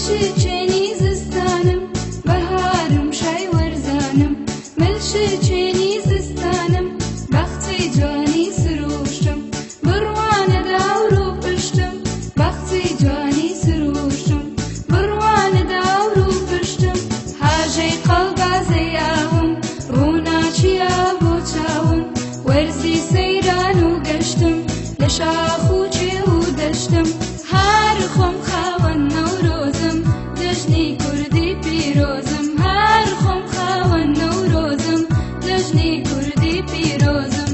ملشچێنی زستانم بەهارم شای وەرزانم ملشچێنی زستانم بەختی جوانی سروشتم بڕوانە داور و پشتم بەختی جوانی سروشتم بڕوانە داور و پشتم هاژەی قەڵبازەی یاوم ڕووناچیە بۆ چاوم وەرزی سەیران و گەشتم لە شاخ و چێ و دەشتم هار خۆم خاوەن نەورۆزم دەژنی کوردی پیرۆزم هار خۆم خاوەن نەورۆزم دەژنی کوردی پیرۆزم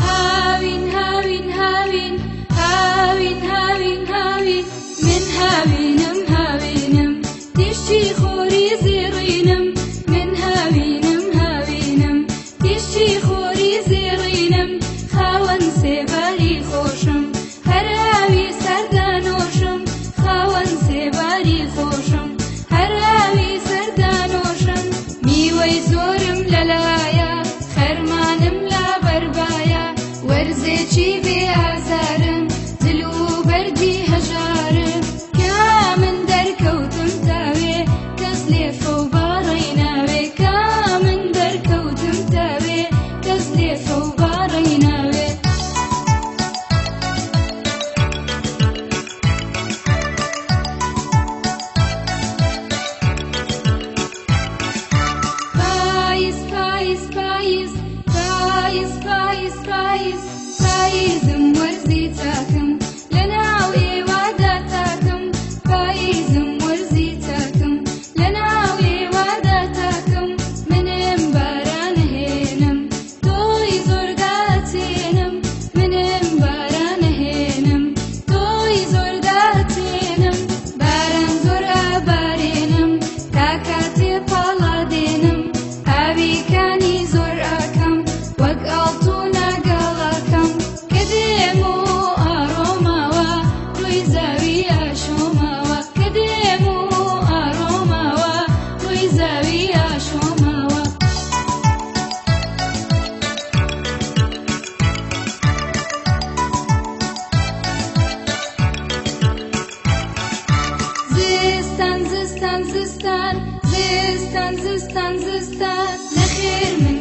هاوین هاوین هاوین هاوین هاوین هاوین من هاوینم هاوینم تشتی خۆری زێڕینم من هاوینم هاوینم تشتی خۆری زێڕینم خاوەن سێباری خۆشم هەراوی سەردانۆشم خاوەن سێباری خۆشم هەراوی سەردانۆشم میوەی زۆرم لەلایە خەرمانم لا بەربایە وەرزێکی بێ ئازارم دل و بەردی هەژارم کا من دەرکەوتم تاوێ کەس لێفە و باڕەی ناوێ کا من دەرکەوتم تاوێ کەس لێفە و باڕەی ناوێ پاییز پاییز پاییز پاییز پاییز پاییز پاییزم وەرزی چاکم لەناو ئێوادا تاکم پاییزم وەرزی چاکم لەناو ئێوادا تاکم منم بارانە هێنم تۆی زۆر داچێنم منم بارانە هێنم تۆی زۆر داچێنم باران زۆر ئابارێنم تا کاتێ پاڵا دێنم ئاویکانی زۆر ئاکەم وەک ئاڵتوونە گاڵاکەم کە دێم و ئاڕۆماوە ڕووی زاوی ئاشۆماوە کە دێم و ئاڕۆماوە ڕووی زاوی ئاشۆماوە زستان زستان زستان زستان زستان زستان لەخێر من